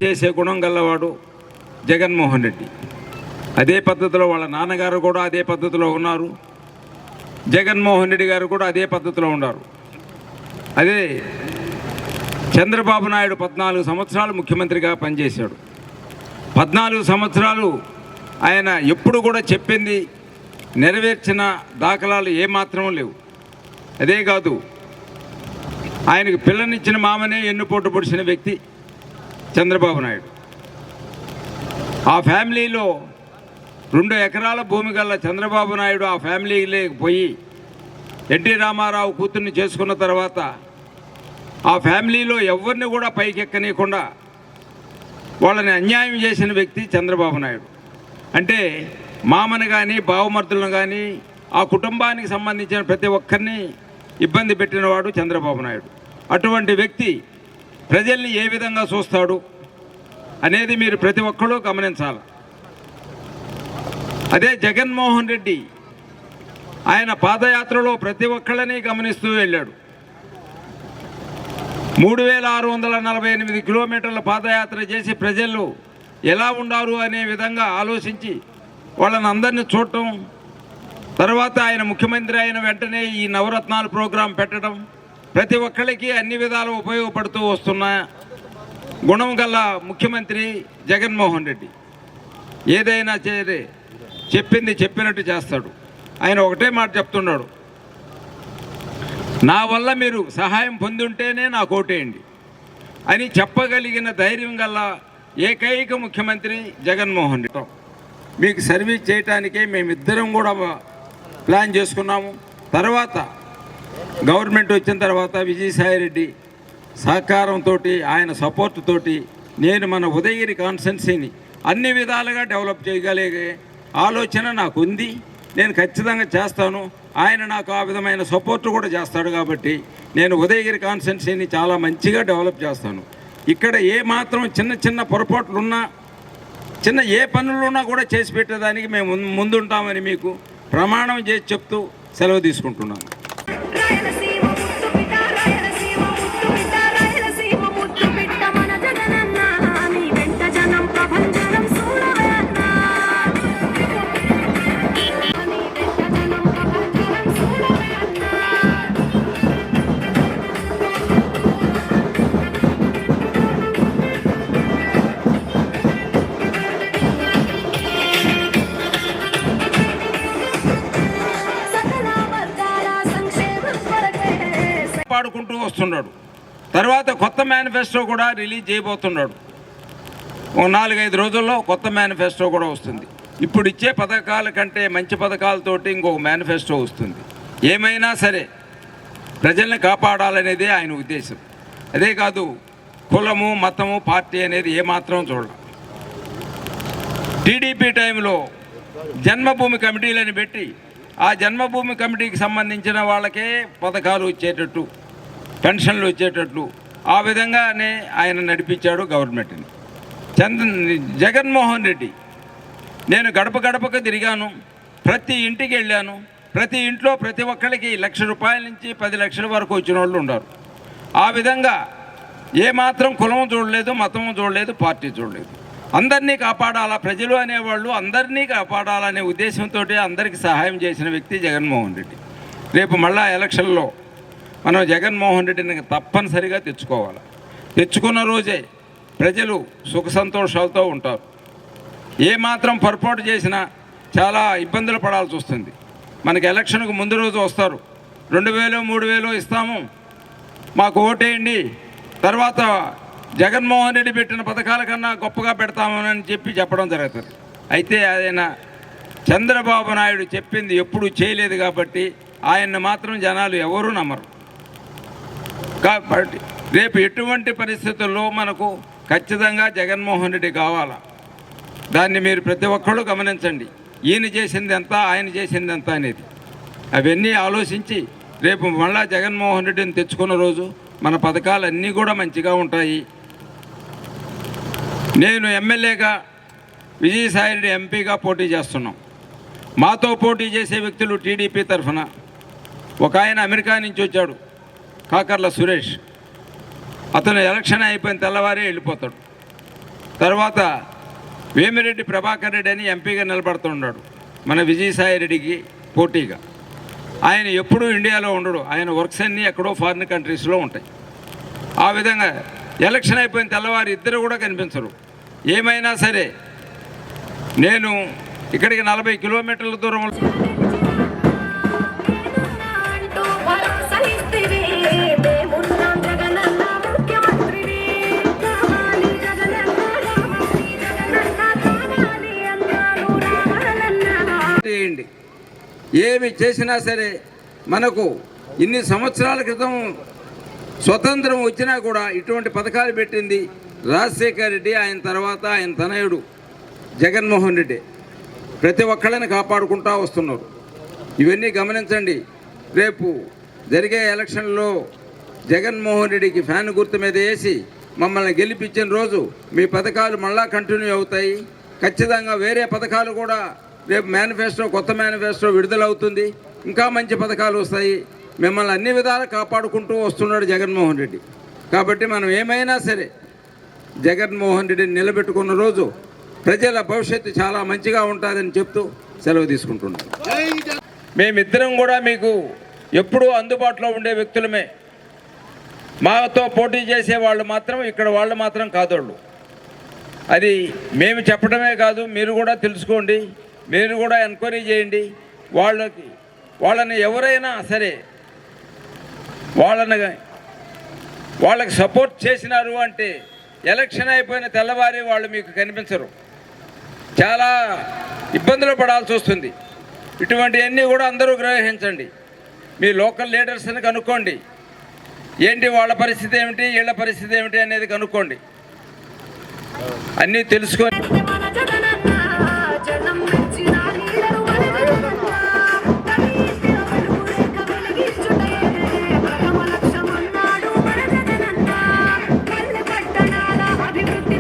చేసే గుణం గల్లవాడు జగన్మోహన్ రెడ్డి. అదే పద్ధతిలో వాళ్ళ నాన్నగారు కూడా అదే పద్ధతిలో ఉన్నారు, జగన్మోహన్ రెడ్డి గారు కూడా అదే పద్ధతిలో ఉన్నారు. అదే చంద్రబాబు నాయుడు 14 సంవత్సరాలు ముఖ్యమంత్రిగా పనిచేశాడు. 14 సంవత్సరాలు ఆయన ఎప్పుడు కూడా చెప్పింది నెరవేర్చిన దాఖలాలు ఏమాత్రం లేవు. అదే కాదు, ఆయనకు పిల్లనిచ్చిన మామనే ఎన్నుపోటు పొడిచిన వ్యక్తి చంద్రబాబు నాయుడు. ఆ ఫ్యామిలీలో 2 ఎకరాల భూమి గల చంద్రబాబు నాయుడు ఆ ఫ్యామిలీలోకి పోయి ఎన్టీ రామారావు కూతుర్ని చేసుకున్న తర్వాత ఆ ఫ్యామిలీలో ఎవరిని కూడా పైకెక్కనీయకుండా వాళ్ళని అన్యాయం చేసిన వ్యక్తి చంద్రబాబు నాయుడు. అంటే మామను కానీ బావమర్దులను కానీ ఆ కుటుంబానికి సంబంధించిన ప్రతి ఒక్కరిని ఇబ్బంది పెట్టినవాడు చంద్రబాబు నాయుడు. అటువంటి వ్యక్తి ప్రజల్ని ఏ విధంగా చూస్తాడు అనేది మీరు ప్రతి ఒక్కరూ గమనించాలి. అదే జగన్మోహన్ రెడ్డి ఆయన పాదయాత్రలో ప్రతి ఒక్కళ్ళని గమనిస్తూ వెళ్ళాడు. 3648 కిలోమీటర్ల పాదయాత్ర చేసి ప్రజలు ఎలా ఉన్నారు అనే విధంగా ఆలోచించి వాళ్ళని అందరినీ చూడటం, తర్వాత ఆయన ముఖ్యమంత్రి అయిన వెంటనే ఈ నవరత్నాలు ప్రోగ్రాం పెట్టడం, ప్రతి ఒక్కరికి అన్ని విధాలు ఉపయోగపడుతూ వస్తున్న గుణం గల ముఖ్యమంత్రి జగన్మోహన్ రెడ్డి. ఏదైనా చెప్పింది చెప్పినట్టు చేస్తాడు. ఆయన ఒకటే మాట చెప్తున్నాడు, నా వల్ల మీరు సహాయం పొంది ఉంటేనే నాకు ఓటేయండి అని చెప్పగలిగిన ధైర్యం గల ఏకైక ముఖ్యమంత్రి జగన్మోహన్ రెడ్డి. మీకు సర్వీస్ చేయటానికే మేమిద్దరం కూడా ప్లాన్ చేసుకున్నాము. తర్వాత గవర్నమెంట్ వచ్చిన తర్వాత విజయసాయిరెడ్డి సహకారంతో, ఆయన సపోర్ట్ తోటి నేను మన ఉదయగిరి కాన్స్టిట్యున్సీని అన్ని విధాలుగా డెవలప్ చేయగలిగే ఆలోచన నాకు ఉంది. నేను ఖచ్చితంగా చేస్తాను. ఆయన నాకు ఆ విధమైన సపోర్ట్ కూడా చేస్తాడు. కాబట్టి నేను ఉదయగిరి కాన్స్టిట్యున్సీని చాలా మంచిగా డెవలప్ చేస్తాను. ఇక్కడ ఏ మాత్రం చిన్న చిన్న పొరపాట్లున్నా, చిన్న ఏ పనులున్నా కూడా చేసి పెట్టేదానికి మేము ముందుంటామని మీకు ప్రమాణం చేసి చెప్తూ సెలవు తీసుకుంటున్నాను. పాడుకుంటూ వస్తున్నాడు. తర్వాత కొత్త మేనిఫెస్టో కూడా రిలీజ్ చేయబోతున్నాడు. 4-5 రోజుల్లో కొత్త మేనిఫెస్టో కూడా వస్తుంది. ఇప్పుడు ఇచ్చే పథకాల కంటే మంచి పథకాలతోటి ఇంకొక మేనిఫెస్టో వస్తుంది. ఏమైనా సరే ప్రజల్ని కాపాడాలనేదే ఆయన ఉద్దేశం. అదే కాదు, కులము మతము పార్టీ అనేది ఏమాత్రం చూడాలి. టీడీపీ టైంలో జన్మభూమి కమిటీలను పెట్టి ఆ జన్మభూమి కమిటీకి సంబంధించిన వాళ్ళకే పథకాలు వచ్చేటట్టు, పెన్షన్లు వచ్చేటట్లు ఆ విధంగానే ఆయన నడిపించాడు గవర్నమెంట్ని. జగన్మోహన్ రెడ్డి, నేను గడప గడపకు తిరిగాను, ప్రతి ఇంటికి వెళ్ళాను. ప్రతి ఇంట్లో ప్రతి ఒక్కరికి 1,00,000 రూపాయల నుంచి 10 లక్షల వరకు వచ్చిన వాళ్ళు ఉన్నారు. ఆ విధంగా ఏమాత్రం కులం చూడలేదు, మతం చూడలేదు, పార్టీ చూడలేదు. అందరినీ కాపాడాలా, ప్రజలు అనేవాళ్ళు అందరినీ కాపాడాలనే ఉద్దేశంతో అందరికీ సహాయం చేసిన వ్యక్తి జగన్మోహన్ రెడ్డి. రేపు మళ్ళా ఎలక్షన్లో మనం జగన్మోహన్ రెడ్డిని తప్పనిసరిగా తెచ్చుకోవాలి. తెచ్చుకున్న రోజే ప్రజలు సుఖ సంతోషాలతో ఉంటారు. ఏమాత్రం పొరపాటు చేసినా చాలా ఇబ్బందులు పడాల్సి వస్తుంది. మనకి ఎలక్షన్కు ముందు రోజు వస్తారు, 2,000 3,000 ఇస్తాము, మాకు ఓటేయండి, తర్వాత జగన్మోహన్ రెడ్డి పెట్టిన పథకాల కన్నా గొప్పగా పెడతామని చెప్పడం జరుగుతుంది. అయితే ఆయన చంద్రబాబు నాయుడు చెప్పింది ఎప్పుడూ చేయలేదు కాబట్టి ఆయన్ని మాత్రం జనాలు ఎవరూ నమ్మరు. కాబట్టి రేపు ఎటువంటి పరిస్థితుల్లో మనకు ఖచ్చితంగా జగన్మోహన్ రెడ్డి కావాలా, దాన్ని మీరు ప్రతి ఒక్కళ్ళు గమనించండి. ఈయన చేసింది ఎంత, ఆయన చేసింది ఎంత అనేది అవన్నీ ఆలోచించి రేపు మళ్ళా జగన్మోహన్ రెడ్డిని తెచ్చుకున్న రోజు మన పథకాలన్నీ కూడా మంచిగా ఉంటాయి. నేను ఎమ్మెల్యేగా విజయసాయిరెడ్డి ఎంపీగా పోటీ చేస్తున్నాం. మాతో పోటీ చేసే వ్యక్తులు టీడీపీ తరఫున ఒక ఆయన అమెరికా నుంచి వచ్చాడు, కాకర్ల సురేష్. అతను ఎలక్షన్ అయిపోయిన తెల్లవారే వెళ్ళిపోతాడు. తర్వాత వేమిరెడ్డి ప్రభాకర్ రెడ్డి అని ఎంపీగా నిలబడుతున్నాడు మన విజయసాయిరెడ్డికి పోటీగా. ఆయన ఎప్పుడూ ఇండియాలో ఉండడు, ఆయన వర్క్స్ అన్నీ ఎక్కడో ఫారిన్ కంట్రీస్లో ఉంటాయి. ఆ విధంగా ఎలక్షన్ అయిపోయిన తెల్లవారు ఇద్దరు కూడా కనిపించరు. ఏమైనా సరే నేను ఇక్కడికి 40 కిలోమీటర్ల దూరంలో చేయండి. ఏమి చేసినా సరే మనకు ఇన్ని సంవత్సరాల క్రితం స్వతంత్రం వచ్చినా కూడా ఇటువంటి పథకాలు పెట్టింది రాజశేఖర్ రెడ్డి, ఆయన తర్వాత ఆయన తనయుడు జగన్మోహన్ రెడ్డి. ప్రతి ఒక్కళ్ళని కాపాడుకుంటూ వస్తున్నారు. ఇవన్నీ గమనించండి. రేపు జరిగే ఎలక్షన్లో జగన్మోహన్ రెడ్డికి ఫ్యాన్ గుర్తు మీద వేసి మమ్మల్ని గెలిపించిన రోజు మీ పథకాలు మళ్ళా కంటిన్యూ అవుతాయి. ఖచ్చితంగా వేరే పథకాలు కూడా రేపు మేనిఫెస్టో, కొత్త మేనిఫెస్టో విడుదలవుతుంది. ఇంకా మంచి పథకాలు వస్తాయి. మిమ్మల్ని అన్ని విధాలు కాపాడుకుంటూ వస్తున్నాడు జగన్మోహన్ రెడ్డి. కాబట్టి మనం ఏమైనా సరే జగన్మోహన్ రెడ్డిని నిలబెట్టుకున్న రోజు ప్రజల భవిష్యత్తు చాలా మంచిగా ఉంటుందని చెప్తూ సెలవు తీసుకుంటున్నాం. మేమిద్దరం కూడా మీకు ఎప్పుడూ అందుబాటులో ఉండే వ్యక్తులమే. మాతో పోటీ చేసే వాళ్ళు మాత్రం ఇక్కడ వాళ్ళు మాత్రం కాదోళ్ళు. అది మేము చెప్పడమే కాదు, మీరు కూడా తెలుసుకోండి, మీరు కూడా ఎంక్వైరీ చేయండి. వాళ్ళని ఎవరైనా సరే వాళ్ళకి సపోర్ట్ చేసినారు అంటే ఎలక్షన్ అయిపోయిన తెల్లవారి వాళ్ళు మీకు కనిపించరు. చాలా ఇబ్బందులు పడాల్సి వస్తుంది. ఇటువంటివన్నీ కూడా అందరూ గ్రహించండి. మీ లోకల్ లీడర్స్ని కనుక్కోండి. ఏంటి వాళ్ళ పరిస్థితి ఏమిటి, వీళ్ళ పరిస్థితి ఏమిటి అనేది కనుక్కోండి. అన్నీ తెలుసుకొని అభివృద్ధి